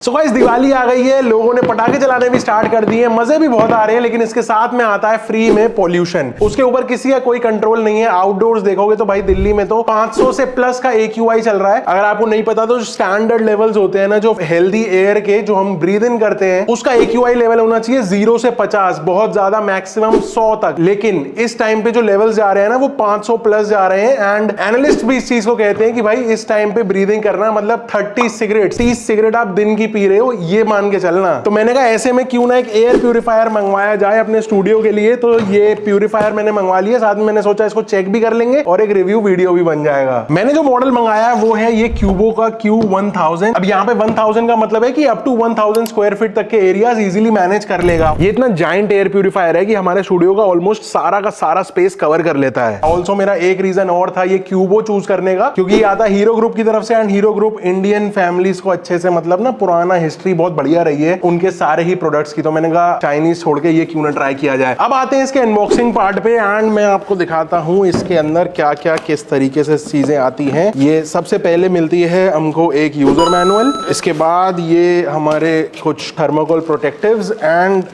So guys Diwali आ गई है, लोगों ने पटाखे चलाने भी स्टार्ट कर दिए, मजे भी बहुत आ रहे हैं, लेकिन इसके साथ में आता है फ्री में पोल्यूशन। उसके ऊपर किसी का कोई कंट्रोल नहीं है। आउटडोर्स देखोगे तो भाई दिल्ली में तो 500 से प्लस का AQI चल रहा है। अगर आपको नहीं पता तो स्टैंडर्ड लेवल्स होते हैं ना, जो हेल्दी एयर के जो हम ब्रीद इन करते हैं, उसका AQI लेवल होना चाहिए 0 से 50, बहुत ज्यादा मैक्सिमम 100 तक। लेकिन इस टाइम पे जो लेवल्स जा रहे हैं ना, वो 500 प्लस जा रहे हैं। एंड एनालिस्ट भी इस चीज को कहते हैं कि भाई इस टाइम पे ब्रीदिंग करना मतलब 30 सिगरेट आप दिन की पी रहे हो, ये मान के चलना। तो मैंने कहा ऐसे में क्यों ना एक एयर प्यूरिफायर मंगवाया जाए अपने स्टूडियो के लिए। तो ये प्यूरिफायर मैंने मंगवा लिया, साथ में मैंने सोचा इसको चेक भी कर लेंगे और एक रिव्यू वीडियो भी बन जाएगा। मैंने जो मॉडल मंगाया है वो है ये क्यूबो का Q1000। अब यहाँ पे 1000 का मतलब है कि अप टू 1000 स्क्वायर फीट तक के एरियाज इजीली मैनेज कर लेगा। ये इतना जाइंट एयर प्यूरिफायर है कि हमारे स्टूडियो का ऑलमोस्ट सारा का सारा स्पेस कवर कर लेता है। ऑल्सो मेरा एक रीजन और था ये क्यूबो चूज करने का, क्योंकि ये आता हीरो ग्रुप की तरफ से, and hero group Indian families को अच्छे से मतलब ना पुराना हिस्ट्री बहुत बढ़िया रही है उनके सारे ही प्रोडक्ट्स की। तो मैंने कहा चाइनीज छोड़ के ये क्यों ना ट्राई किया जाए। अब आते हैं इसके अनबॉक्सिंग पार्ट पे, एंड मैं आपको दिखाता हूं इसके अंदर क्या क्या किस तरीके से चीजें आती हैं। ये सबसे पहले मिलती है हमको एक यूजर मैनुअल, इसके बाद ये हमारे कुछ थर्मोकोल प्रोटेक्टिव्स, एंड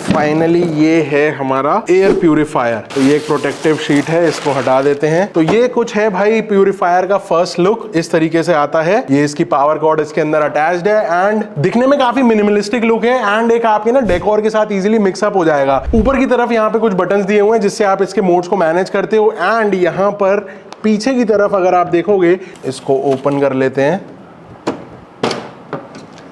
फाइनली ये है हमारा एयर प्यूरिफायर। तो ये एक प्रोटेक्टिव शीट है, इसको हटा देते हैं। तो ये कुछ है भाई प्यूरिफायर का फर्स्ट लुक, इस तरीके से आता है। ये इसकी पावर कॉर्ड इसके अंदर अटैच्ड है, एंड दिखने में काफी मिनिमलिस्टिक लुक है, एंड एक आपके ना डेकोर के साथ इजीली मिक्सअप हो जाएगा। ऊपर की तरफ यहाँ पे कुछ बटन्स दिए हुए हैं जिससे आप इसके मोड्स को मैनेज करते हो। एंड यहाँ पर पीछे की तरफ अगर आप देखोगे, इसको ओपन कर लेते हैं,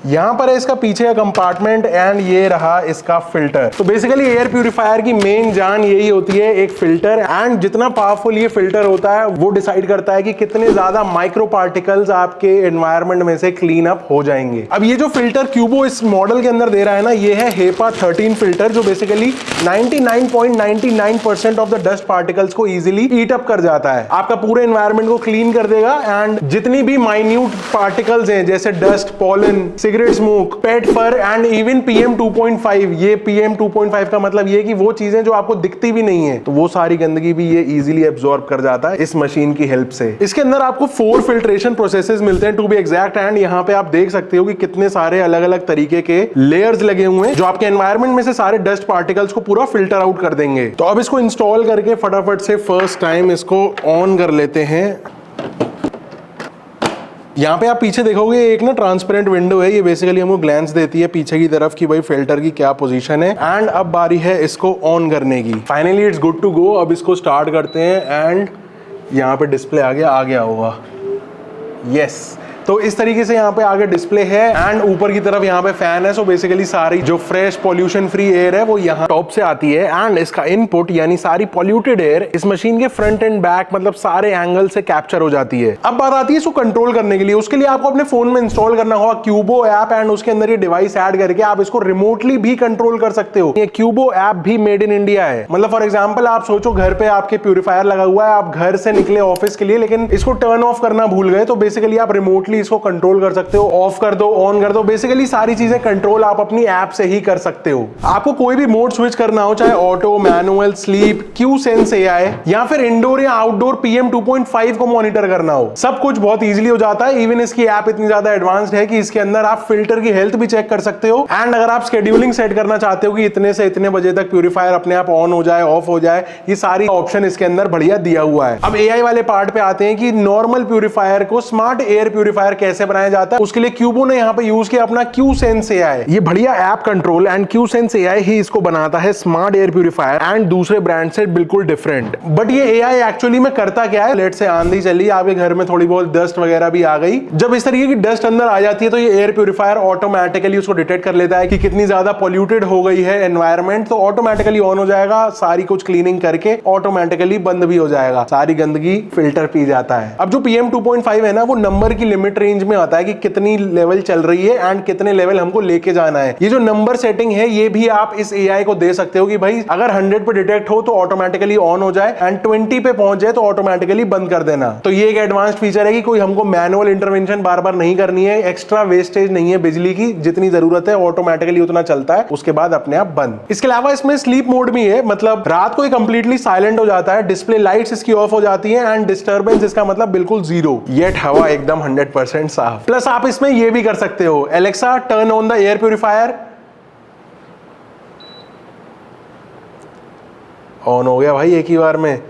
यहां पर है इसका पीछे का कंपार्टमेंट, एंड ये रहा इसका फिल्टर। तो बेसिकली एयर प्यूरिफायर की मेन जान यही होती है, एक फिल्टर। एंड जितना पावरफुल ये फिल्टर होता है वो डिसाइड करता है कि कितने ज्यादा माइक्रो पार्टिकल्स आपके एनवायरनमेंट में से क्लीन अप हो जाएंगे। अब ये जो फिल्टर क्यूबो इस मॉडल के अंदर दे रहा है ना, ये है HEPA 13 फिल्टर, जो basically 99.99% of the dust particles को इजिली ईट अप कर जाता है, आपका पूरे एनवायरनमेंट को क्लीन कर देगा। एंड जितनी भी माइन्यूट पार्टिकल्स हैं जैसे dust, pollen, cigarette smoke, pet fur, and even PM 2.5, ये PM 2.5 का मतलब ये कि वो चीजें जो आपको दिखती भी नहीं है, तो वो सारी गंदगी भी ये इजीली एब्जॉर्ब कर जाता है इस मशीन की हेल्प से। इसके अंदर आपको 4 फिल्ट्रेशन प्रोसेसेस मिलते हैं टू बी एग्जैक्ट, एंड यहाँ पे आप देख सकते हो कि कितने सारे अलग अलग तरीके के लेयर्स लगे हुए हैं जो आपके एनवायरनमेंट में से सारे डस्ट पार्टिकल्स को पूरा फिल्टर आउट कर देंगे। तो अब इसको इंस्टॉल करके फटाफट से फर्स्ट टाइम इसको ऑन कर लेते हैं। यहाँ पे आप पीछे देखोगे एक ना ट्रांसपेरेंट विंडो है, ये बेसिकली हमको ग्लैंस देती है पीछे की तरफ कि भाई फिल्टर की क्या पोजीशन है। एंड अब बारी है इसको ऑन करने की। Finally it's good to go. अब इसको स्टार्ट करते हैं, एंड यहाँ पे डिस्प्ले आ गया होगा, यस। तो इस तरीके से यहाँ पे आगे डिस्प्ले है, एंड ऊपर की तरफ यहाँ पे फैन है। सो बेसिकली सारी जो फ्रेश पॉल्यूशन फ्री एयर है वो यहाँ टॉप से आती है, एंड इसका इनपुट यानी सारी पॉल्यूटेड एयर इस मशीन के फ्रंट एंड बैक मतलब सारे एंगल से कैप्चर हो जाती है। अब बात आती है इसको कंट्रोल करने के लिए। उसके लिए आपको अपने फोन में इंस्टॉल करना होगा क्यूबो ऐप, एंड उसके अंदर ये डिवाइस ऐड करके आप इसको रिमोटली भी कंट्रोल कर सकते हो। ये क्यूबो ऐप भी मेड इन इंडिया है। मतलब फॉर एग्जाम्पल आप सोचो घर पे आपके प्यूरिफायर लगा हुआ है, आप घर से निकले ऑफिस के लिए लेकिन इसको टर्न ऑफ करना भूल गए, तो बेसिकली आप रिमोटली इसको कंट्रोल कर सकते हो, ऑफ कर दो, ऑन कर दो, बेसिकली सारी चीजें कंट्रोल आप अपनी ऐप से ही कर सकते हो। आपको कोई भी मोड स्विच करना हो, चाहे auto, manual, sleep, Qsense AI, या फिर इंडोर या आउटडोर PM 2.5 को मॉनिटर करना हो, सब कुछ बहुत इजीली हो जाता है। इवन इसकी ऐप इतनी ज्यादा एडवांस्ड है कि इसके अंदर आप फिल्टर की हेल्थ भी चेक कर सकते हो, एंड अगर आप शेड्यूलिंग सेट करना चाहते हो कि इतने से इतने बजे तक प्यूरिफायर अपने आप ऑन हो जाए, ऑफ हो जाए, ये सारी ऑप्शन इसके अंदर बढ़िया दिया हुआ है। अब AI वाले पार्ट पे आते हैं कि नॉर्मल प्यूरिफायर को स्मार्ट एयर प्यूरिफायर कैसे बनाया जाता है। उसके लिए क्यूबो ने यहाँ पे यूज किया अपना Qsense AI, ये बढ़िया app control, and Qsense AI ही इसको बनाता है स्मार्ट एयर प्यूरिफायर, एंड दूसरे ब्रांड से बिल्कुल डिफरेंट। बट ये AI एक्चुअली में करता क्या है, लेट से आंधी चली, आपके घर में थोड़ी बहुत डस्ट वगैरह भी आ गई, जब इस तरीके की डस्ट अंदर आ जाती है तो ये एयर प्यूरिफायर ऑटोमेटिकली उसको डिटेक्ट कर लेता है कि कितनी ज्यादा पॉल्यूटेड हो गई है एनवायरनमेंट, तो ऑटोमेटिकली ऑन हो जाएगा, सारी कुछ क्लीनिंग करके ऑटोमेटिकली बंद भी हो जाएगा, सारी गंदगी फिल्टर पी जाता है। अब जो PM 2.5 है ना, वो नंबर की लिमिट रेंज में आता है कि कितनी लेवल चल रही है एंड कितने लेवल हमको लेके जाना है। ये जो नंबर सेटिंग है ये भी आप इस AI को दे सकते हो कि भाई अगर 100 पे डिटेक्ट हो तो ऑटोमेटिकली ऑन हो जाए, एंड 20 पे पहुंच जाए तो ऑटोमेटिकली बंद कर देना। तो ये एक एडवांस्ड फीचर है कि कोई हमको मैनुअल इंटरवेंशन बार बार नहीं करनी है, एक्स्ट्रा वेस्टेज नहीं है बिजली की, जितनी जरूरत है ऑटोमेटिकली उतना चलता है, उसके बाद अपने आप बंद। इसके अलावा इसमें स्लीप मोड भी है, मतलब रात को ये कंप्लीटली साइलेंट हो जाता है, डिस्प्ले लाइट्स इसकी ऑफ हो जाती है, एंड डिस्टर्बेंस इसका मतलब बिल्कुल जीरो, येट हवा एकदम 100% 100% साफ। प्लस आप इसमें ये भी कर सकते हो, Alexa turn on the air purifier. On हो गया भाई एक ही बार में।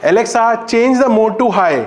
Alexa change the mode to high.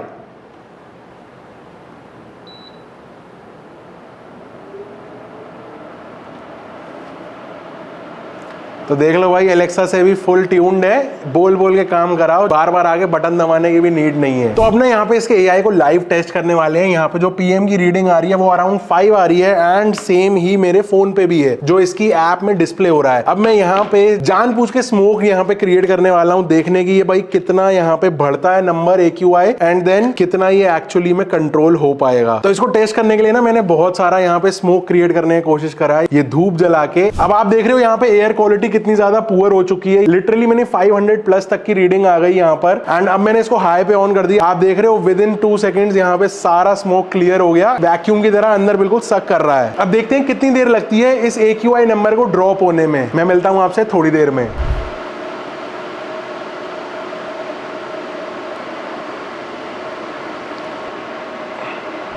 तो देख लो भाई, एलेक्सा से भी फुल ट्यून्ड है, बोल बोल के काम कराओ, बार बार आगे बटन दबाने की भी नीड नहीं है। तो अब ना यहाँ पे इसके एआई को लाइव टेस्ट करने वाले हैं। यहाँ पे जो पीएम की रीडिंग आ रही है वो अराउंड 5 आ रही है एंड सेम ही मेरे फोन पे भी है जो इसकी ऐप में डिस्प्ले हो रहा है। अब मैं यहाँ पे जानबूझ के स्मोक यहाँ पे क्रिएट करने वाला हूँ, देखने की ये भाई कितना यहाँ पे बढ़ता है नंबर AQI एंड देन कितना ये एक्चुअली में कंट्रोल हो पाएगा। तो इसको टेस्ट करने के लिए ना मैंने बहुत सारा यहाँ पे स्मोक क्रिएट करने की कोशिश करा है, ये धूप जला के। अब आप देख रहे हो यहाँ पे एयर क्वालिटी कितनी ज्यादा पुअर हो चुकी है। लिटरली मैंने 500 प्लस तक की रीडिंग आ गई यहाँ पर एंड अब मैंने इसको हाई पे ऑन कर दिया। आप देख रहे हो विद इन 2 सेकंड्स यहाँ पे सारा स्मोक क्लियर हो गया, वैक्यूम की तरह अंदर बिल्कुल सक कर रहा है। अब देखते हैं कितनी देर लगती है इस AQI नंबर को ड्रॉप होने में। मैं मिलता हूं आपसे थोड़ी देर में।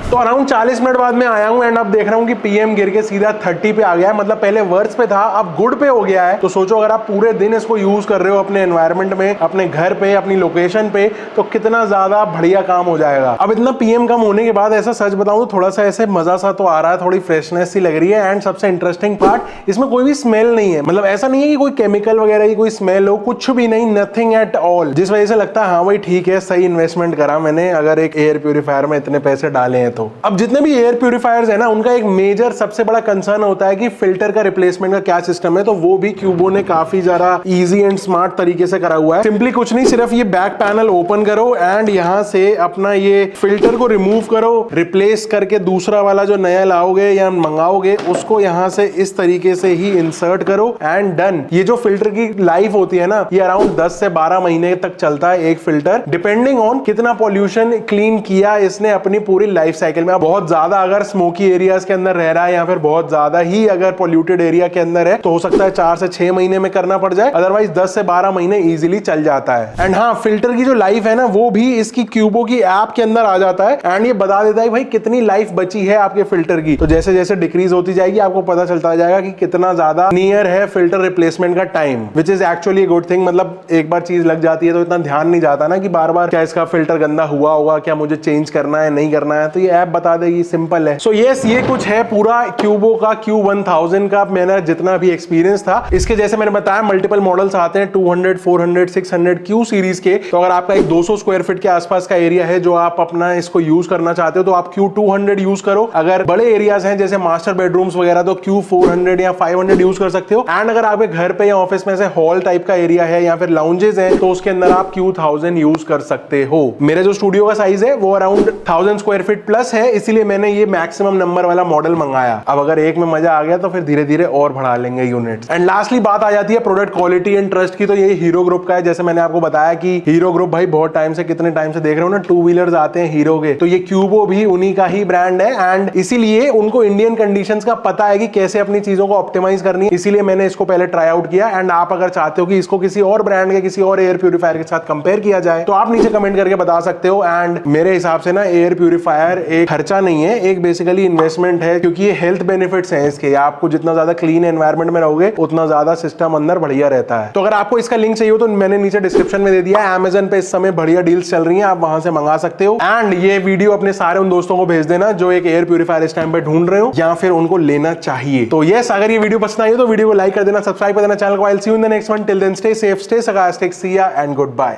तो अराउंड 40 मिनट बाद में आया हूं एंड अब देख रहा हूं कि पीएम गिर के सीधा 30 पे आ गया है। मतलब पहले वर्स्ट पे था, अब गुड पे हो गया है। तो सोचो अगर आप पूरे दिन इसको यूज कर रहे हो अपने एनवायरनमेंट में, अपने घर पे, अपनी लोकेशन पे, तो कितना ज्यादा बढ़िया काम हो जाएगा। अब इतना पीएम कम होने के बाद ऐसा सच बताऊं तो थोड़ा सा ऐसे मजा सा तो आ रहा है, थोड़ी फ्रेशनेस सी लग रही है एंड सबसे इंटरेस्टिंग पार्ट, इसमें कोई भी स्मेल नहीं है। मतलब ऐसा नहीं है कि कोई केमिकल वगैरह की कोई स्मेल हो, कुछ भी नहीं, नथिंग एट ऑल। जिस वजह से लगता है हाँ भाई ठीक है, सही इन्वेस्टमेंट करा मैंने अगर एक एयर प्यूरिफायर में इतने पैसे डाले हैं तो। अब जितने भी एयर प्यूरिफायर्स है ना, उनका एक मेजर सबसे बड़ा कंसर्न होता है कि फिल्टर का रिप्लेसमेंट का क्या सिस्टम है। तो वो भी क्यूबो ने काफी ज्यादा इजी एंड स्मार्ट तरीके से करा हुआ है। सिंपली कुछ नहीं, सिर्फ ये बैक पैनल ओपन करो एंड यहां से अपना ये फिल्टर को रिमूव करो, रिप्लेस करके दूसरा वाला जो नया लाओगे या मंगाओगे उसको यहां से इस तरीके से ही इंसर्ट करो एंड डन। ये जो फिल्टर की लाइफ होती है ना, ये अराउंड 10 से 12 महीने तक चलता है एक फिल्टर, डिपेंडिंग ऑन कितना पॉल्यूशन क्लीन किया इसने अपनी पूरी लाइफ साइकिल में। बहुत ज्यादा अगर स्मोकी एरियाज के अंदर रह रहा है या फिर बहुत ज्यादा ही अगर पॉल्यूटेड एरिया के अंदर है तो हो सकता है 4 से 6 महीने में करना पड़ जाए, अदरवाइज 10 से 12 महीने इजीली चल जाता है। एंड हाँ, फिल्टर की जो लाइफ है ना वो भी इसकी क्यूबो की ऐप के अंदर आ जाता है एंड ये बता देता है भाई कितनी लाइफ बची है आपके फिल्टर की। तो जैसे जैसे डिक्रीज होती जाएगी आपको पता चलता जाएगा कि कितना ज्यादा नियर है फिल्टर रिप्लेसमेंट का time, which is actually good thing. मतलब एक बार चीज लग जाती है तो इतना ध्यान नहीं जाता ना कि बार बार क्या इसका फिल्टर गंदा हुआ होगा, क्या मुझे चेंज करना है नहीं करना है, तो ये ऐप बता देगी, सिंपल है। सो यस, ये कुछ है पूरा क्यूबो का Q1000 का मेरा जितना भी एक्सपीरियंस था। इसके जैसे मैंने बताया मल्टीपल मॉडल्स आते हैं 200, 400, 600 Q सीरीज के। तो अगर आपका एक 200 स्क्वायर फीट के आसपास का एरिया है जो आप अपना इसको यूज करना चाहते हो तो आप Q200 यूज करो। अगर बड़े एरियाज हैं जैसे मास्टर बेडरूम्स वगैरह तो Q400 या 500 यूज कर सकते हो। एंड अगर आपके घर पे या ऑफिस में से हॉल टाइप का एरिया है या फिर लाउंजेस हैं तो उसके अंदर आप Q1000 यूज कर सकते हो। मेरे जो स्टूडियो का साइज है वो अराउंड 1000 स्क्वायर फीट प्लस है, इसीलिए मैंने ये मैक्सिमम नंबर वाला मॉडल मंगाया। अब अगर एक में मजा आ गया तो फिर धीरे धीरे और बढ़ा लेंगे यूनिट्स। एंड लास्टली बात आ जाती है प्रोडक्ट क्वालिटी एंड ट्रस्ट की। तो ये हीरो ग्रुप का है। जैसे मैंने आपको बताया कि हीरो ग्रुप भाई बहुत टाइम से, कितने टाइम से देख रहे हो ना, 2 व्हीलर्स आते हैं हीरो के, तो ये क्यूबो भी उन्हीं का ही ब्रांड है एंड इसीलिए उनको इंडियन कंडीशंस का पता है कि कैसे अपनी चीजों को ऑप्टिमाइज करनी है। इसीलिए मैंने इसको पहले ट्राई आउट किया। एंड आप अगर चाहते हो कि इसको किसी और ब्रांड के किसी और एयर प्यूरिफायर के साथ कंपेयर किया जाए तो आप नीचे कमेंट करके बता सकते हो। एंड मेरे हिसाब से ना एयर प्यूरिफायर एक खर्चा नहीं है, एक बेसिकली इन्वेस्टमेंट है, क्योंकि ये हेल्थ बेनिफिट्स हैं इसके। आपको जितना ज्यादा क्लीन एनवायरनमेंट में रहोगे उतना ज्यादा सिस्टम अंदर बढ़िया रहता है। तो अगर आपको इसका लिंक चाहिए हो तो मैंने नीचे डिस्क्रिप्शन में दे दिया है। Amazon पे इस समय बढ़िया डील्स चल रही हैं, आप वहां से मंगा सकते हो। एंड ये वीडियो अपने सारे उन दोस्तों को भेज देना जो एक एयर प्यूरिफायर इस टाइम पे ढूंढ रहे हो या फिर उनको लेना चाहिए। तो यस, अगर ये वीडियो पसंद आई हो तो वीडियो को लाइक कर देना, सब्सक्राइब कर देना चैनल को। I'll see you in the next one. Till then, stay safe, stay sarcastic, see ya and goodbye.